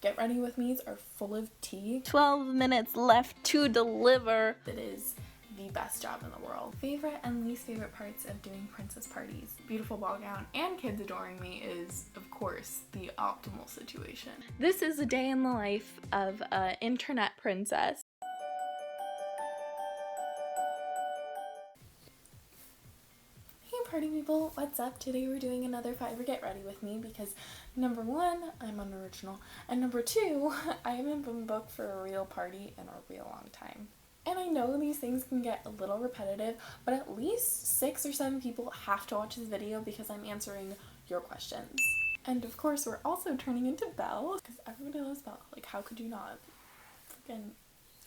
get ready with me's are full of tea. 12 minutes left to deliver. It is the best job in the world. Favorite and least favorite parts of doing princess parties. Beautiful ball gown and kids adoring me is, of course, the optimal situation. This is a day in the life of an internet princess. Party people, what's up? Today we're doing another Fiverr Get Ready with me because number one, I'm unoriginal, and number two, I haven't been booked for a real party in a real long time. And I know these things can get a little repetitive, but at least 6 or 7 people have to watch this video because I'm answering your questions. And of course, we're also turning into Belle because everybody loves Belle. Like, how could you not? Freaking,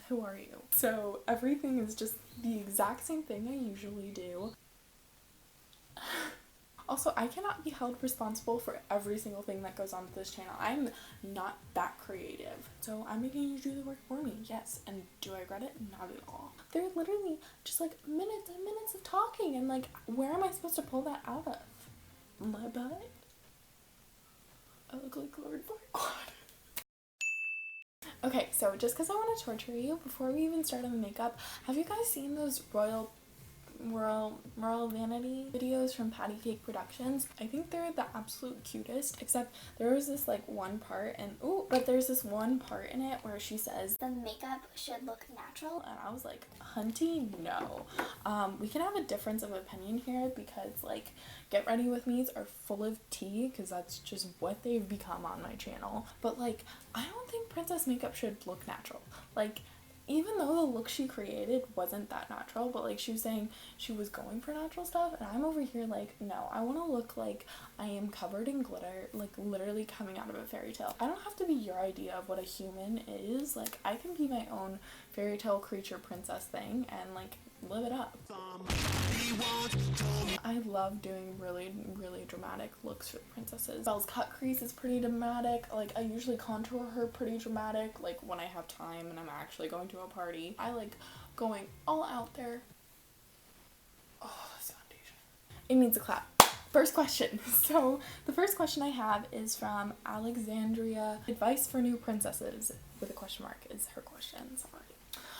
who are you? So everything is just the exact same thing I usually do. Also, I cannot be held responsible for every single thing that goes on with this channel. I'm not that creative. So I'm making you do the work for me, yes. And do I regret it? Not at all. They're literally just like minutes and minutes of talking, and like, where am I supposed to pull that out of? My butt? I look like Lord Farquaad. Okay, so just because I want to torture you, before we even start on the makeup, have you guys seen those royal vanity videos from Patty Cake Productions? I think they're the absolute cutest, except there was this like one part but there's this one part in it where she says the makeup should look natural, and I was like, hunty, no. We can have a difference of opinion here because like get ready with me's are full of tea because that's just what they've become on my channel, but like I don't think princess makeup should look natural. Like, even though the look she created wasn't that natural, but like she was saying she was going for natural stuff, and I'm over here like, no, I want to look like I am covered in glitter, like literally coming out of a fairy tale. I don't have to be your idea of what a human is. Like, I can be my own fairy tale creature princess thing and like live it up. I love doing really, really dramatic looks for the princesses. Belle's cut crease is pretty dramatic. Like, I usually contour her pretty dramatic, like when I have time and I'm actually going to a party. I like going all out there. Oh, this foundation. It needs a clap. First question. So the first question I have is from Alexandria. Advice for new princesses with a question mark is her question. Sorry.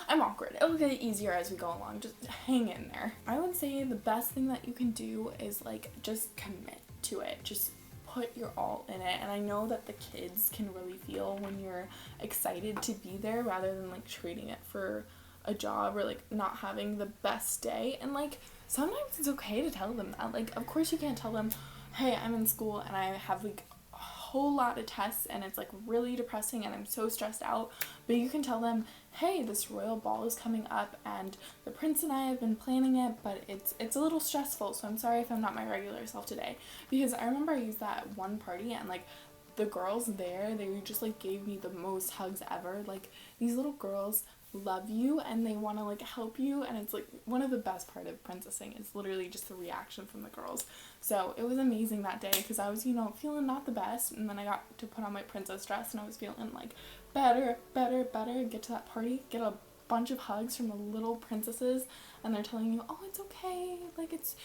I'm awkward. It'll get easier as we go along. Just hang in there. I would say the best thing that you can do is like just commit to it. Just put your all in it. And I know that the kids can really feel when you're excited to be there rather than like treating it for a job or like not having the best day. And like sometimes it's okay to tell them that. Like, of course you can't tell them, hey, I'm in school and I have like a whole lot of tests and it's like really depressing and I'm so stressed out. But you can tell them, hey, this royal ball is coming up and the prince and I have been planning it, but it's a little stressful, so I'm sorry if I'm not my regular self today. Because I remember I used that at one party and like the girls there, they just like gave me the most hugs ever. Like, these little girls love you and they want to like help you, and it's like one of the best part of princessing is literally just the reaction from the girls. So it was amazing that day because I was, you know, feeling not the best, and then I got to put on my princess dress and I was feeling like better, get to that party, get a bunch of hugs from the little princesses, and they're telling you, oh, it's okay, like it's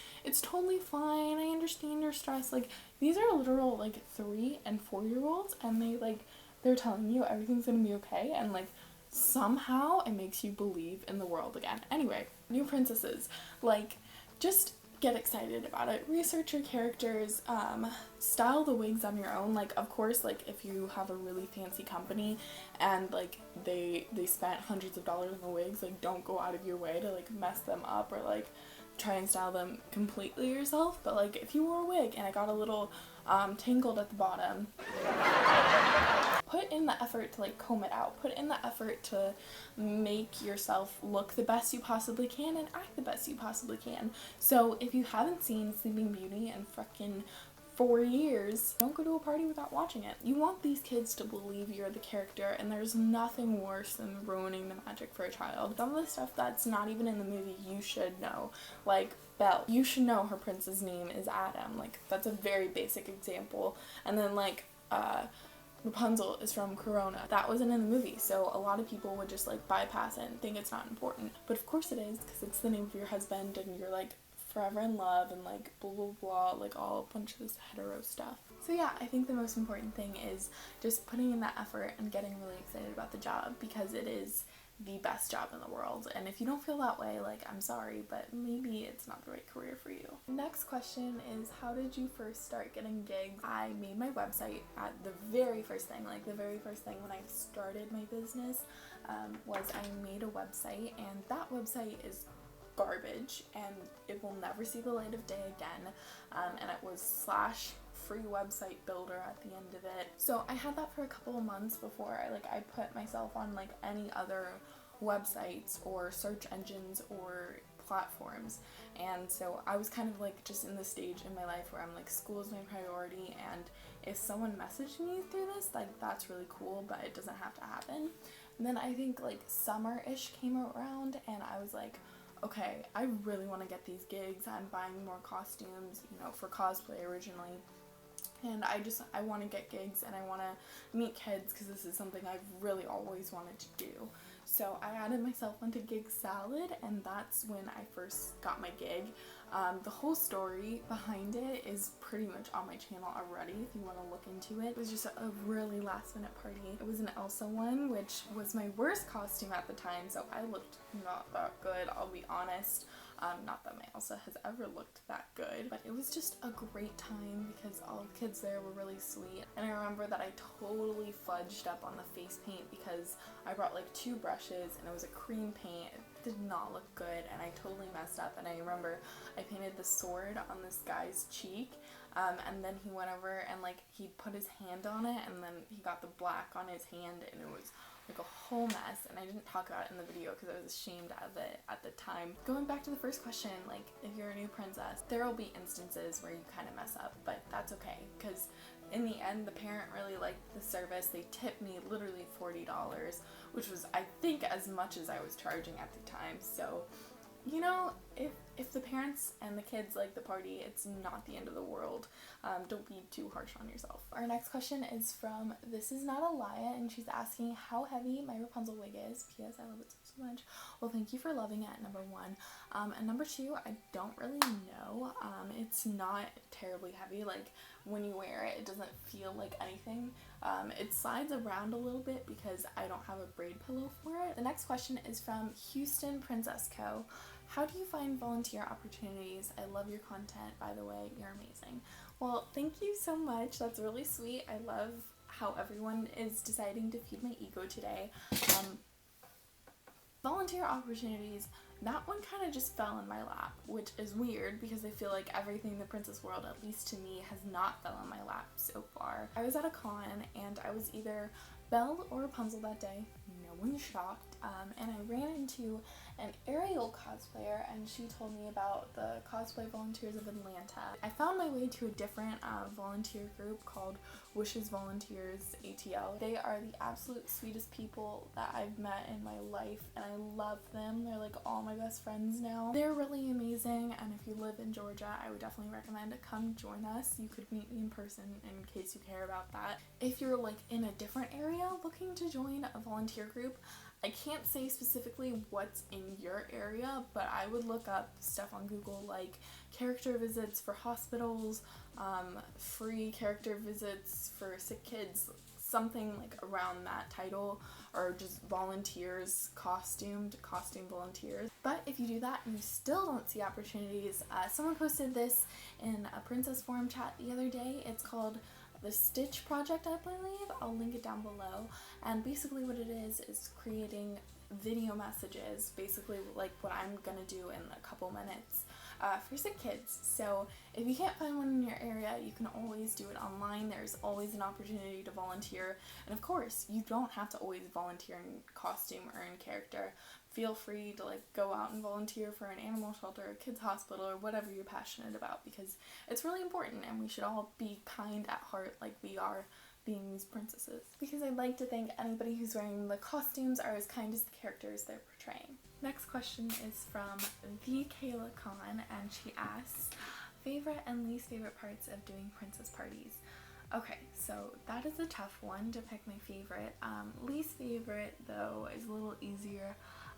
totally fine, I understand your stress. Like, these are literal like 3 and 4-year-olds, and they're telling you everything's gonna be okay, and like somehow it makes you believe in the world again. Anyway, new princesses, like, just get excited about it. Research your characters, style the wigs on your own. Like, of course, like if you have a really fancy company and like they spent hundreds of dollars on the wigs, like don't go out of your way to like mess them up or like try and style them completely yourself. But like if you wore a wig and it got a little tangled at the bottom, put in the effort to like comb it out. Put in the effort to make yourself look the best you possibly can and act the best you possibly can. So if you haven't seen Sleeping Beauty in frickin' 4 years, don't go to a party without watching it. You want these kids to believe you're the character, and there's nothing worse than ruining the magic for a child. Some of the stuff that's not even in the movie you should know, like Belle. You should know her prince's name is Adam. Like, that's a very basic example. And then like Rapunzel is from Corona. That wasn't in the movie, so a lot of people would just like bypass it and think it's not important. But of course it is, because it's the name of your husband and you're like forever in love and like blah blah blah, like all a bunch of this hetero stuff. So yeah, I think the most important thing is just putting in that effort and getting really excited about the job, because it is the best job in the world. And if you don't feel that way, like, I'm sorry, but maybe it's not the right career for you. Next question is, how did you first start getting gigs? I made my website at the very first thing, like the very first thing when I started my business, was I made a website, and that website is garbage and it will never see the light of day again, and it was /free website builder at the end of it. So I had that for a couple of months before I put myself on like any other websites or search engines or platforms. And so I was kind of like just in the stage in my life where I'm like, school is my priority, and if someone messaged me through this, like, that's really cool, but it doesn't have to happen. And then I think like summer-ish came around and I was like, okay, I really want to get these gigs. I'm buying more costumes, you know, for cosplay originally. And I want to get gigs and I want to meet kids, because this is something I've really always wanted to do. So I added myself onto Gig Salad, and that's when I first got my gig. The whole story behind it is pretty much on my channel already if you want to look into it. It was just a really last minute party. It was an Elsa one, which was my worst costume at the time, so I looked not that good, I'll be honest. Not that my Elsa has ever looked that good, but it was just a great time because all the kids there were really sweet. And I remember that I totally fudged up on the face paint because I brought like 2 brushes and it was a cream paint. It did not look good and I totally messed up. And I remember I painted the sword on this guy's cheek, and then he went over and like he put his hand on it, and then he got the black on his hand, and it was like a whole mess, and I didn't talk about it in the video because I was ashamed of it at the time. Going back to the first question, like, if you're a new princess, there will be instances where you kind of mess up, but that's okay, because in the end, the parent really liked the service. They tipped me literally $40, which was, I think, as much as I was charging at the time. So, you know, if the parents and the kids like the party, it's not the end of the world. Don't be too harsh on yourself. Our next question is from This Is Not a Lia, and she's asking how heavy my Rapunzel wig is. P.S. I love it so much. Well, thank you for loving it, number 1. And number 2, I don't really know. It's not terribly heavy. Like, when you wear it, it doesn't feel like anything. It slides around a little bit because I don't have a braid pillow for it. The next question is from Houston Princess Co. How do you find volunteer opportunities? I love your content, by the way. You're amazing. Well, thank you so much. That's really sweet. I love how everyone is deciding to feed my ego today. Volunteer opportunities, that one kind of just fell in my lap, which is weird because I feel like everything in the princess world, at least to me, has not fell in my lap so far. I was at a con and I was either Belle or Rapunzel that day. No one's shocked. And I ran into an Ariel cosplayer, and she told me about the Cosplay Volunteers of Atlanta. I found my way to a different volunteer group called Wishes Volunteers ATL. They are the absolute sweetest people that I've met in my life, and I love them. They're like all my best friends now. They're really amazing, and if you live in Georgia, I would definitely recommend to come join us. You could meet me in person in case you care about that. If you're like in a different area looking to join a volunteer group, I can't say specifically what's in your area, but I would look up stuff on Google like character visits for hospitals, free character visits for sick kids, something like around that title, or just volunteers, costume volunteers. But if you do that and you still don't see opportunities, someone posted this in a Princess Forum chat the other day. It's called the Stitch Project, I believe. I'll link it down below. And basically what it is creating video messages, basically like what I'm gonna do in a couple minutes, for sick kids. So if you can't find one in your area, you can always do it online. There's always an opportunity to volunteer. And of course, you don't have to always volunteer in costume or in character. Feel free to like go out and volunteer for an animal shelter, a kids hospital, or whatever you're passionate about, because it's really important and we should all be kind at heart like we are being these princesses. Because I'd like to think anybody who's wearing the costumes are as kind as the characters they're portraying. Next question is from the Kayla Khan, and she asks, favorite and least favorite parts of doing princess parties? Okay, so that is a tough one to pick my favorite. Least favorite, though, is a little easier.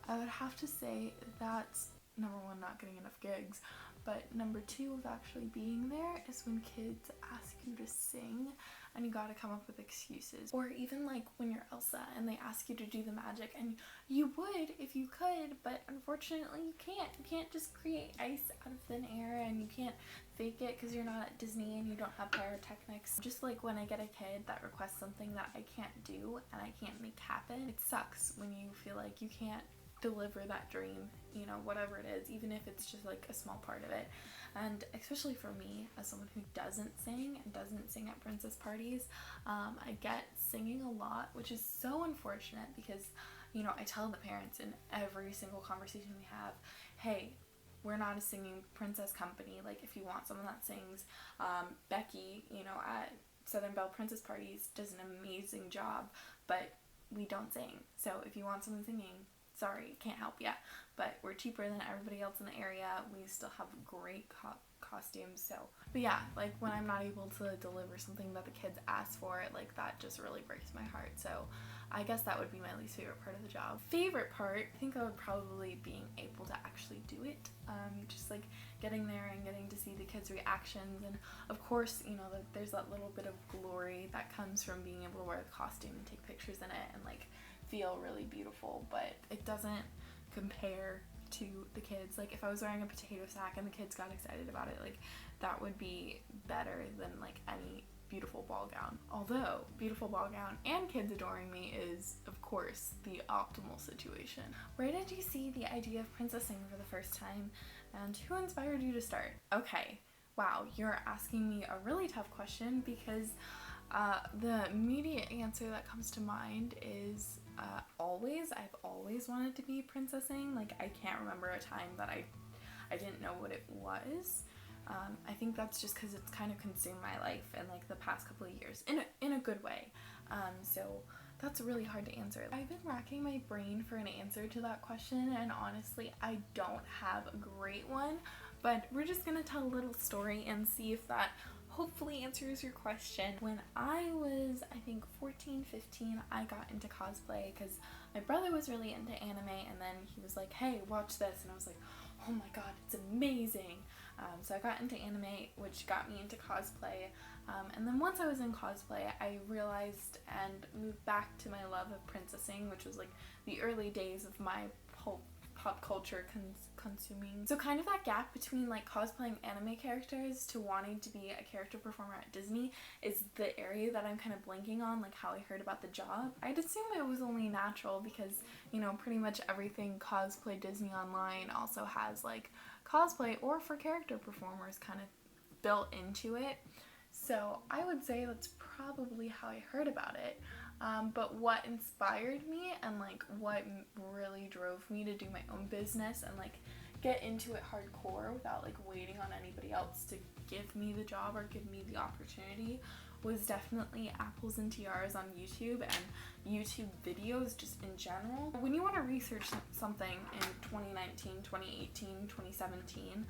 I would have to say that's, number 1, not getting enough gigs, But number 2 of actually being there is when kids ask you to sing and you gotta come up with excuses. Or even like when you're Elsa and they ask you to do the magic, and you would if you could, but unfortunately you can't. You can't just create ice out of thin air, and you can't fake it because you're not at Disney and you don't have pyrotechnics. Just like when I get a kid that requests something that I can't do and I can't make happen, it sucks when you feel like you can't deliver that dream, you know, whatever it is, even if it's just like a small part of it. And especially for me, as someone who doesn't sing and doesn't sing at princess parties, I get singing a lot, which is so unfortunate because, you know, I tell the parents in every single conversation we have, hey, we're not a singing princess company. Like, if you want someone that sings, Becky, you know, at Southern Belle Princess Parties does an amazing job, but we don't sing. So if you want someone singing, sorry, can't help ya. But we're cheaper than everybody else in the area. We still have great costumes. So, but yeah, like when I'm not able to deliver something that the kids ask for, like that just really breaks my heart. So I guess that would be my least favorite part of the job. Favorite part, I think that would probably being able to actually do it. Just like getting there and getting to see the kids' reactions, and of course, you know, there's that little bit of glory that comes from being able to wear the costume and take pictures in it and like feel really beautiful, but it doesn't compare to the kids. Like if I was wearing a potato sack and the kids got excited about it, like that would be better than like any beautiful ball gown. Although beautiful ball gown and kids adoring me is of course the optimal situation. Where did you see the idea of princessing for the first time, and who inspired you to start? Okay, wow, you're asking me a really tough question because the immediate answer that comes to mind is I've always wanted to be princessing. Like I can't remember a time that I didn't know what it was. I think that's just because it's kind of consumed my life in like the past couple of years in a good way. So that's really hard to answer. I've been racking my brain for an answer to that question, and honestly I don't have a great one, but we're just gonna tell a little story and see if that hopefully answers your question. When I was, I think 14, 15, I got into cosplay because my brother was really into anime, and then he was like, hey, watch this, and I was like, oh my god, it's amazing. So I got into anime, which got me into cosplay, and then once I was in cosplay, I realized and moved back to my love of princessing, which was like the early days of my whole pop culture consuming. So kind of that gap between like cosplaying anime characters to wanting to be a character performer at Disney is the area that I'm kind of blanking on, like how I heard about the job. I'd assume it was only natural because, you know, pretty much everything cosplay Disney online also has like cosplay or for character performers kind of built into it. So I would say that's probably how I heard about it. But what inspired me and like what really drove me to do my own business and like get into it hardcore without like waiting on anybody else to give me the job or give me the opportunity was definitely Apples and Tiaras on YouTube and YouTube videos just in general. When you want to research something in 2019, 2018, 2017,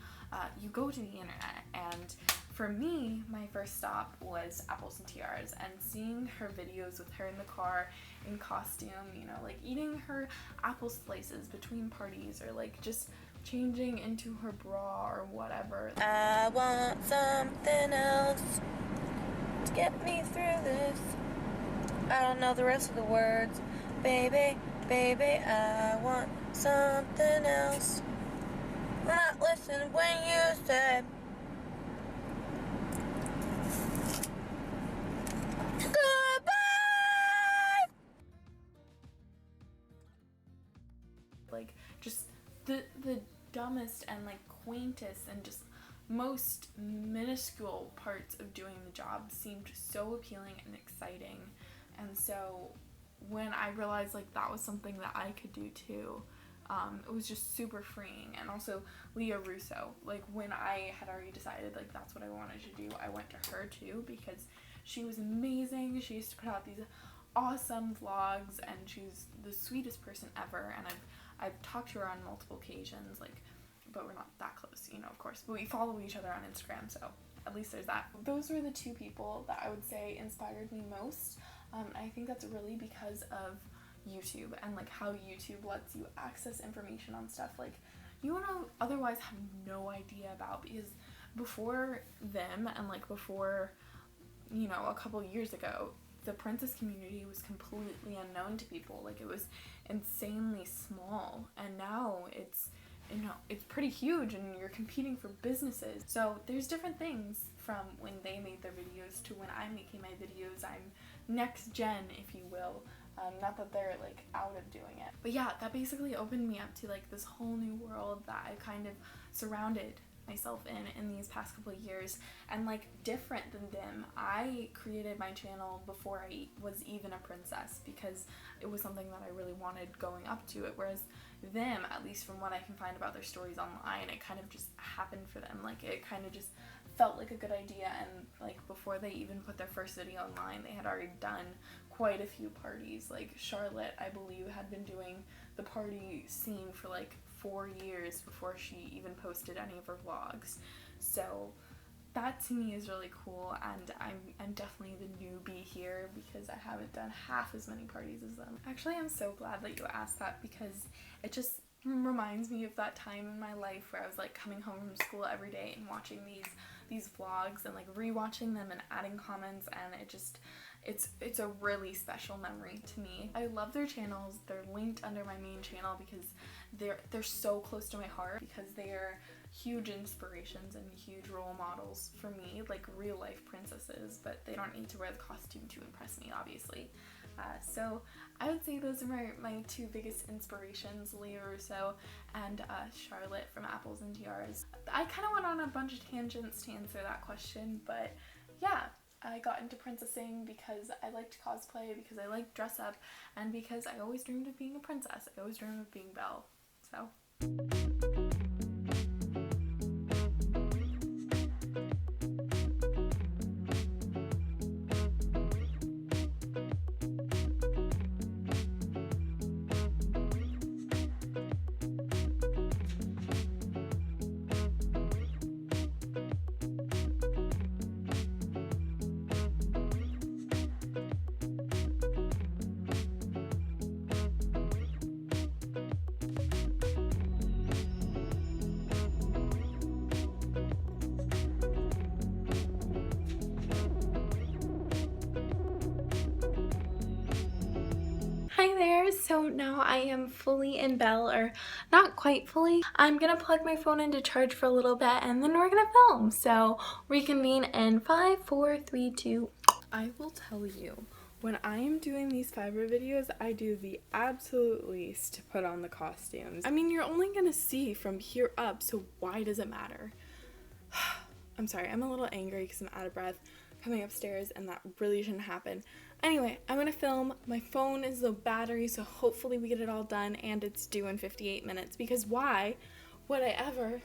you go to the internet, and for me, my first stop was Apples and Tiaras, and seeing her videos with her in the car in costume, you know, like eating her apple slices between parties or like just changing into her bra or whatever. I want something else to get me through this. I don't know the rest of the words. Baby, baby, I want something else. I'm not listening when you said goodbye. Like just the dumbest and like quaintest and just most minuscule parts of doing the job seemed so appealing and exciting. And so when I realized like that was something that I could do too, it was just super freeing. And also Leah Russo, like when I had already decided like that's what I wanted to do, I went to her too because she was amazing. She used to put out these awesome vlogs and she's the sweetest person ever, and I've talked to her on multiple occasions, like, but we're not that close, you know, of course, but we follow each other on Instagram, so at least there's that. Those were the two people that I would say inspired me most. I think that's really because of YouTube and like how YouTube lets you access information on stuff. Like you want to otherwise have no idea about, because before them and like before, you know, a couple years ago, the princess community was completely unknown to people. Like, it was insanely small, and now it's, you know, it's pretty huge, and you're competing for businesses. So there's different things from when they made their videos to when I'm making my videos. I'm next gen, if you will. Not that they're like out of doing it, but yeah, that basically opened me up to like this whole new world that I kind of surrounded myself in these past couple of years. And like, different than them, I created my channel before I was even a princess, because it was something that I really wanted going up to it, whereas them, at least from what I can find about their stories online, it kind of just happened for them. Like, it kind of just felt like a good idea, and like before they even put their first video online, they had already done quite a few parties. Like, Charlotte, I believe, had been doing the party scene for like 4 years before she even posted any of her vlogs. So that to me is really cool, and I'm definitely the newbie here because I haven't done half as many parties as them. Actually, I'm so glad that you asked that, because it just reminds me of that time in my life where I was like coming home from school every day and watching these vlogs and like rewatching them and adding comments, and it just, it's a really special memory to me. I love their channels. They're linked under my main channel because they're so close to my heart, because they are huge inspirations and huge role models for me, like real life princesses, but they don't need to wear the costume to impress me, obviously. So I would say those are my two biggest inspirations, Leah Russo and Charlotte from Apples and Tiaras. I kind of went on a bunch of tangents to answer that question, but yeah, I got into princessing because I liked cosplay, because I liked dress up, and because I always dreamed of being a princess. I always dreamed of being Belle. So hi there, so now I am fully in Belle, or not quite fully. I'm gonna plug my phone into charge for a little bit and then we're gonna film. So reconvene in 5, 4, 3, 2. I will tell you, when I am doing these Fiverr videos, I do the absolute least to put on the costumes. I mean, you're only gonna see from here up, so why does it matter? I'm sorry, I'm a little angry because I'm out of breath coming upstairs, and that really shouldn't happen. Anyway, I'm gonna film. My phone is low battery, so hopefully we get it all done, and it's due in 58 minutes, because why would I ever?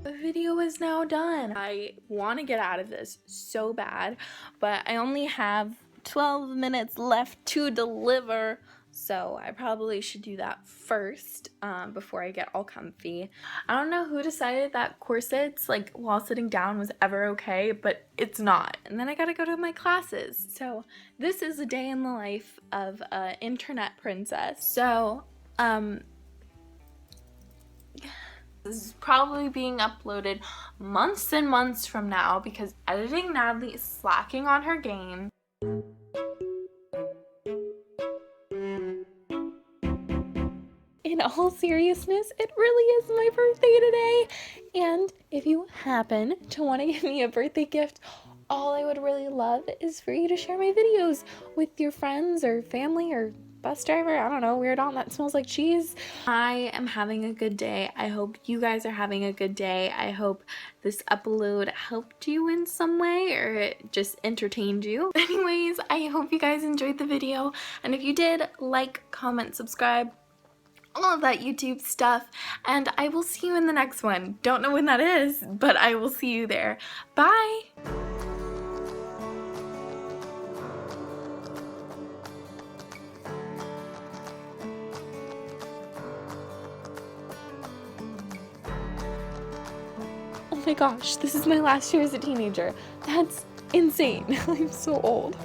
The video is now done. I want to get out of this so bad, but I only have 12 minutes left to deliver, so I probably should do that first before I get all comfy. I don't know who decided that corsets, like, while sitting down was ever okay, but it's not. And then I gotta go to my classes. So this is a day in the life of an internet princess. So this is probably being uploaded months and months from now, because editing Natalie is slacking on her game. In all seriousness, it really is my birthday today, and if you happen to want to give me a birthday gift, all I would really love is for you to share my videos with your friends or family or bus driver. I don't know, weird aunt that smells like cheese. I am having a good day. I hope you guys are having a good day. I hope this upload helped you in some way, or it just entertained you. Anyways, I hope you guys enjoyed the video, and if you did, like, comment, subscribe, all of that YouTube stuff, and I will see you in the next one. Don't know when that is, but I will see you there. Bye! Oh my gosh, this is my last year as a teenager. That's insane. I'm so old.